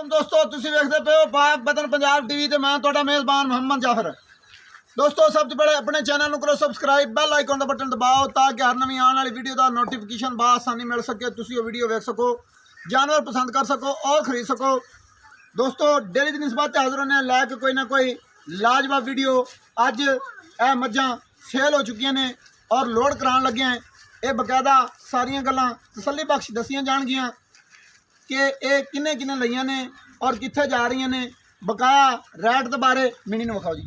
दोस्तों तुसीं वेखदे पे हो पाक बतन पंजाब टीवी ते मैं तुहाडा मेज़बान मुहम्मद जाफर। दोस्तों सब तो पहले अपने चैनल करो सबसक्राइब, बैल आइकन का बटन दबाओ ताकि हर नवी आने वाली वीडियो का नोटिफिकेशन आसानी मिल सके, तुसीं वो वीडियो वेख सको, जानवर पसंद कर सको और खरीद सको। दोस्तों डेली की निस्बत हाजिर होने लैके कोई ना कोई लाजवाब वीडियो। अज यह मझां सेल हो चुकी ने और लोड कराने लगे हैं। ये बकायदा सारिया गल्लां तसल्ली बख्श दसियां जाणगियां कि ये किन्ने किन्ने लईआं ने और कित्थे जा रही ने। बकाया रैट दे बारे मिनी नूं विखाओ जी।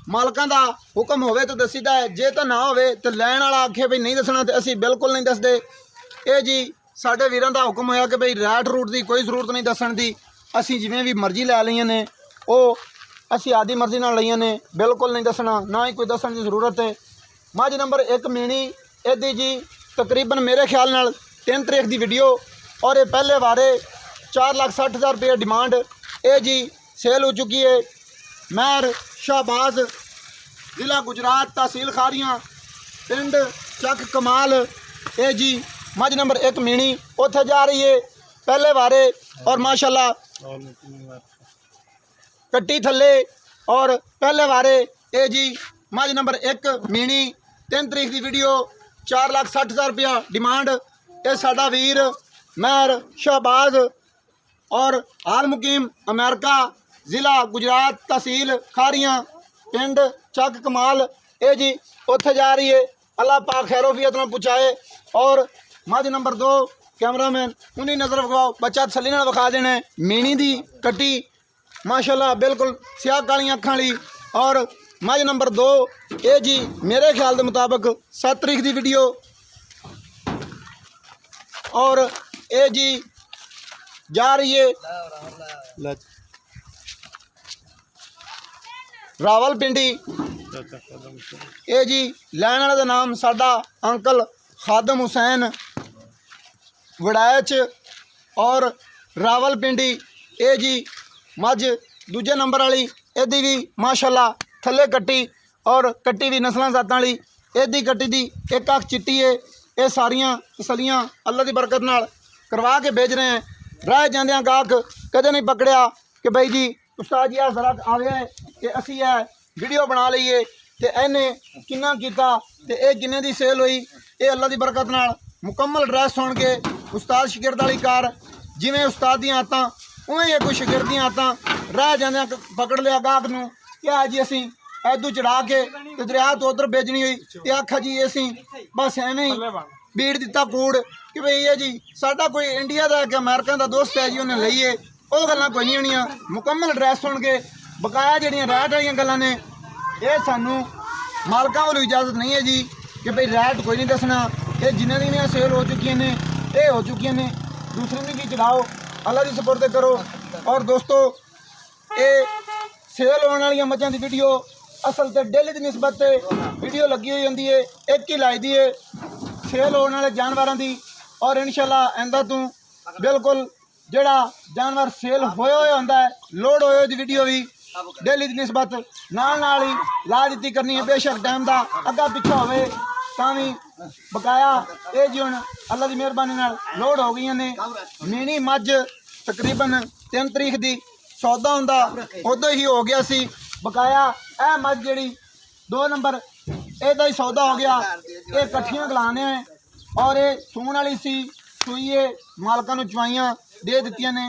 मालकां दा हुक्म होवे तो दसीदा है, जे तो ना होवे तो लैण वाला आखे भी नहीं दसना तो असीं बिल्कुल नहीं दसदे। ये जी साडे वीरां दा हुक्म होया कि भाई रैट रूट की कोई जरूरत नहीं दसन दी, असीं जिवें भी मर्जी लै लईआं ने वो असीं आदी मर्जी नाल लईआं ने, बिल्कुल नहीं दसना, ना ही कोई दसन की जरूरत है। मझ नंबर 1 मीणी इहदी जी तकरीबन मेरे ख्याल नाल 3 तरीक की वीडियो और ये पहले बारे 4,60,000 रुपये डिमांड ये जी सेल हो चुकी है। महर शाहबाज जिला गुजरात तहसील खारियां पिंड चक कमाल। ये जी मझ नंबर 1 मीणी उत्थे जा रही है पहले बारे और माशाल्लाह कट्टी थले और पहले बारे। ये जी मझ नंबर 1 मीणी 3 तरीक की वीडियो 4,60,000 रुपया डिमांड। ये साडा वीर महर शाहबाज और हाल मुकीम अमेरिका ज़िला गुजरात तहसील खारियां पिंड चक कमाल। ये जी उत्थे जा रही है, अल्लाह पाक खैरोफियत में पहुँचाए। और मझ नंबर 2 कैमरामैन उन्हीं नज़र विखाओ, बच्चा तसल्ली नाल विखा देना। मीणी दी कट्टी माशाल्लाह बिल्कुल स्याह कालियां अखां वाली। और मझ नंबर 2 ये जी मेरे ख्याल के मुताबिक 7 तरीक की वीडियो और ये जी जा रही है रावलपिंडी। ये जी लैन वाले का नाम साडा अंकल खादम हुसैन वड़ैच और रावलपिंडी। ये जी मझ दूजे नंबर वाली इहदी भी माशाल्लाह थले कट्टी और कट्टी भी नस्लों जातां वाली। इहदी कट्टी दी एक अख चिट्टी है। ये सारियां तसलियां अल्लाह की बरकत नाल करवा के भेज रहे हैं। रह जांदियां गाहक कदे नहीं पकड़िया कि भाई जी उस्ताद जी जरा आवे कि असी है वीडियो बना लीए तो इन्हें किन्ना कीता ते ये किन्ने दी सेल हुई। ये अल्लाह की बरकत नाल मुकम्मल ड्रैस सुन के उस्ताद शिगिरद वाली कार जिमें उस्ताद दी आदतां उवें ही कोई शिगिरद दी आदतां रह जांदियां पकड़ लिया गाहक नूं कि जी असीं ऐदू चढ़ा के तो दरिया तो उधर भेजनी हुई तो आखा जी असीं बस एवें ही बीड़ दिता कूड़ कि भाई ये जी साडा कोई इंडिया का कि अमेरिका का दोस्त है जी उन्हें लईए। वो गल्लां कोई नहीं होनियां। मुकम्मल ड्रैस सुन के बकाया जिहड़ियां रैट वालियां गल्लां ने ये सानू मालकां वालों इजाजत नहीं है जी कि भाई रैट कोई नहीं दसना। ये जिन्हां दियां सेल हो चुकी ने ये हो चुकी ने, दूसरे भी चढ़ाओ, अल्लाह की सपुर्द करो। और दोस्तों ये सेल होने वाली मझां की वीडियो असल तो डेली की निस्बत वीडियो लगी हुई होंदी है, एक ही लाई दी है सेल होने वाले जानवरों की। और इंशाल्लाह आइंदा तू बिल्कुल जोड़ा जानवर सेल होया होया होंदा है लोड होए दी वीडियो भी डेली की निस्बत नाल ही ला दी करनी है। बेशक टाइम का अग्गा पिछा होवे तां भी बकाया ये जी हुण अल्लाह की मेहरबानी नाल लोड हो गई ने। मीणी मझ तकरीबन 3 तरीक की सौदा हुंदा उदों ही हो गया सी बकाया। ए मझ जी 2 नंबर ਇਹਦਾ ही सौदा हो गया। ये कट्ठियां गलाने और ये सूण वाली सी सूई है मालकां नूं चवाइयां दे दित्तियां ने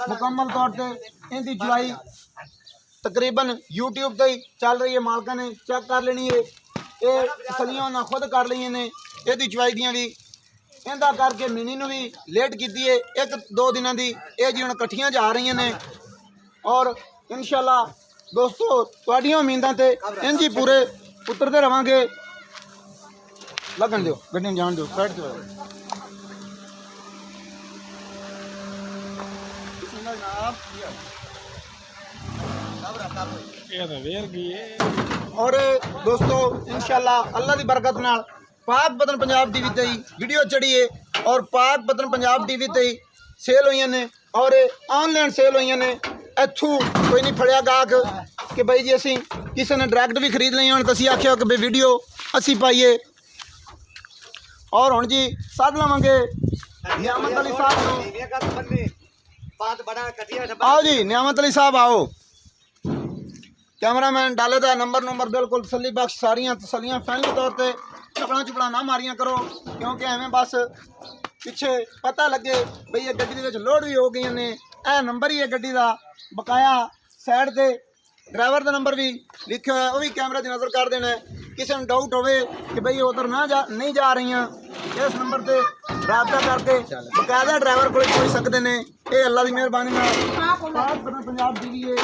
मुकम्मल तौर पर। इनकी चवाई तकरीबन यूट्यूब पर ही चल रही है, मालकां ने चेक कर लेनी है। ये तसलियां उन्हें खुद कर ली ने यदी चवाई दियां भी इहदा करके मीनी नूं भी लेट की है 1-2 दिनों की। ये जी हुण कट्ठियां जा रही ने और इंशाल्लाह दोस्तों तुहाडियां उम्मीदां ते इंज ही पूरे उतरते रवांगे। लगन दो गड्डी में जान दो बैठ दो। और दोस्तों इंशाल्लाह अल्लाह की बरकत नाल पाक बतन पंजाब टीवी ते ही वीडियो चढ़ी है और पाक बतन पंजाब टीवी ते ही सेल हुई ने और ऑनलाइन सेल हुई ने। इत्थू कोई नहीं फड़िया गाहक कि भाई जी असी किसी ने डायरैक्ट भी खरीद ली तो असी आख्या कि भाई वीडियो असी पाइए। और हुण जी सद लवांगे नियामत अली साहब बात बड़ा कटिया आओ जी नियामत अली साहब आओ। कैमरामैन डाले दा नंबर बिल्कुल तसली बख्श, सारियां तसलियां फैमिली तौर पे चपड़ा चुपड़ा ना मारियां करो, क्योंकि एवें बस पिछे पता लगे बई ये गड्डी दे विच लोड भी हो गई ने। ए नंबर ही है गड्डी दा, बकाया साइड ते ड्राइवर का नंबर भी लिखे हुआ है, वो भी कैमरे की नज़र कर देना है। किसी में डाउट होवे कि बई उधर ना जा नहीं जा रही, इस नंबर से राबता करके बकायदा ड्राइवर को पहुँच सकते हैं। ये अल्लाह की मेहरबानी पंजाब टीवी है,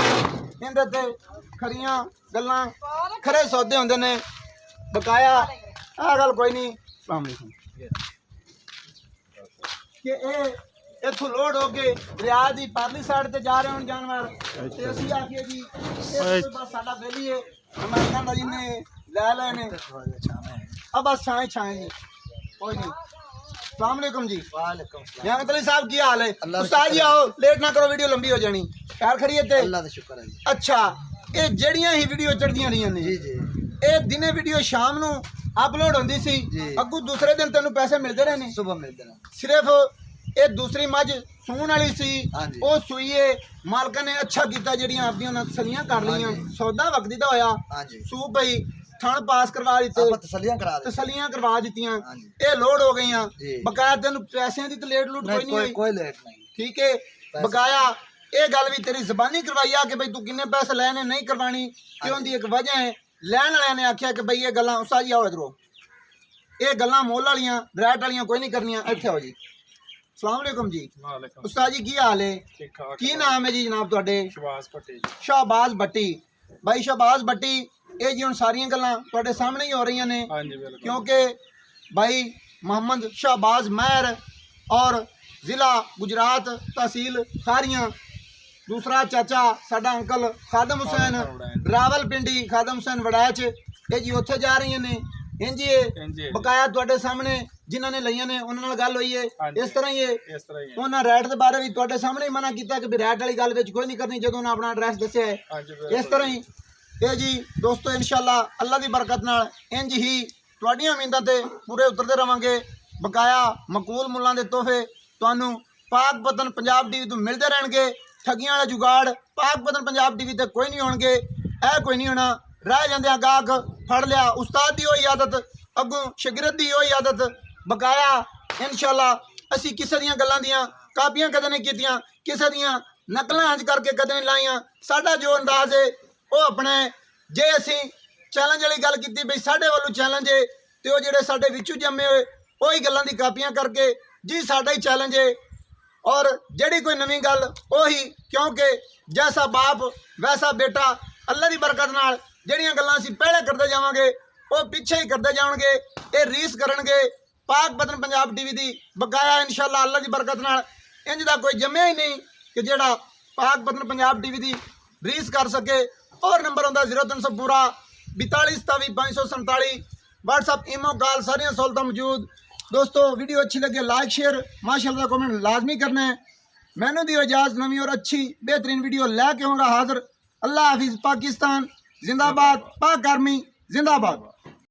इहदे खरियां गल्लां खरे सौदे होंदे ने, बकाया आ गल कोई नहीं। अस्सलाम वालेकुम कि इत्थों लोड हो के दरिया की परली साइड से जा रहे हो जानवर, ते असीं आखिए जी बस साडा बेली है अमेरिकन का जिन्हें लै लेने अब बस छाए छाए जी कोई नहीं। अस्सलाम वालेकुम जी। वालेकुम नियामत अली साहब की हाल है? उस्ताद जी आओ, लेट ना करो, वीडियो लंबी हो जानी। ख्याल खड़िए ते अल्लाह दा शुक्र है जी। अच्छा ये जड़ियां ही वीडियो चढ़दियां रही ने जी जी, ये दिने वीडियो शाम नू अपलोड होंदी सी, अगू दूसरे दिन तेन पैसे मिलते रहे ने? सुबह मिलते हैं। सिर्फ ये दूसरी मझ सून वाली सी, वो सुईए मालक ने अच्छा किया जड़ियां आपदियां तसलियां कर लियां, सौदा वक्ती दा होया, सूप पई थण पास करवा दिते, तसलियां करवा दित्तियां, ये लोड हो गई। बकाया तेन पैसे की तो लेट लूट कोई नहीं हुई? कोई लेट नहीं। ठीक है, बकाया ये गल भी तेरी जबानी करवाई आ कि बई तू किन्ने पैसे लैने नहीं करवानी, क्यों दी एक वजह है। लैन वाले ने आख्या कि बई ये गल्लां उस्ताद जी आओ इधरों, ये गल्लां मोल वालियां रैट वालियां कोई नहीं करनियां, इत्थे आओ जी। अस्सलाम वालेकुम जी। उस्ताद जी की हाल है? की नाम है जी जनाब तुहाडे? शहबाज भट्टी। भाई शहबाज भट्टी ये जी हुण सारियां गल्लां तुहाडे सामने ही हो रही ने, क्योंकि भाई मोहम्मद शहबाज महर और जिला गुजरात तहसील खारियां, दूसरा चाचा साडा अंकल खादम हुसैन रावलपिंडी खादम हुसैन वड़ैच, ये जी उत्थे जा रही ने। इंज ये बकाया तुहाडे सामने जिन्हां ने लईयां ने उन्हां नाल गल होई है, इस तरह ही है। उन्हां रैट दे बारे भी तुहाडे सामने ही मना कीता कि भी रैट वाली गल विच कोई नहीं करनी जदों उन्हां अपना एड्रैस दस्सिया है। इस तरह ही ये जी दोस्तों इंशाअल्लाह अल्लाह दी बरकत नाल इंज ही तुहाडीਆਂ उम्मीदां ते पूरे उतरते रवांगे। बकाया मकबूल मुल्लां दे तोहफे तुहानूं पाक वतन पंजाब टीवी तो मिलते रहणगे। ठगियां वाले जुगाड़ पाक वतन पंजाब टीवी ते कोई नहीं होणगे, ऐ कोई नहीं होना। रह जांदियां गाहक फड़ लिया, उस्ताद दी होई आदत, अगों शागिर्द दी होई आदत। बकाया इंशाअल्लाह असीं किसे दियां गल्लां दियां कापियां कदे नहीं कीतियां, किसे दियां नकलां हंज करके कदे नहीं लाइयां। साडा जो अंदाज है वो अपने, जे असीं चैलेंज वाली गल कीती बई साडे वालों चैलेंज है तो जिहड़े साडे विचों जम्मे होए वही गल्लां दी कापियां करके जी साडा ही चैलेंज है, और जड़ी कोई नवीं गल वही, क्योंकि जैसा बाप वैसा बेटा। अल्लाह की बरकत नाल जड़ियां गल्लां असीं पहले करते जावांगे वो पिछे ही करते जाणगे, ये रीस करनगे पाक वतन पंजाब टीवी दी। बकाया इंशाअल्लाह अल्लाह की बरकत नाल इंज दा कोई जम्मिया ही नहीं कि जेड़ा पाक वतन पंजाब टीवी दी रीस कर सके। और नंबर होंदा 0300 पूरा 42 27 547 व्हाट्सअप ईमो कॉल सारियां सहूलतां मौजूद। दोस्तों वीडियो अच्छी लगे लाइक शेयर माशाअल्लाह कमेंट लाजमी करना है। मैनू दियो इजाज़त, नवी और अच्छी बेहतरीन वीडियो लैके होगा हाजिर। अल्लाह हाफिज़। पाकिस्तान जिंदाबाद, पाक आर्मी जिंदाबाद।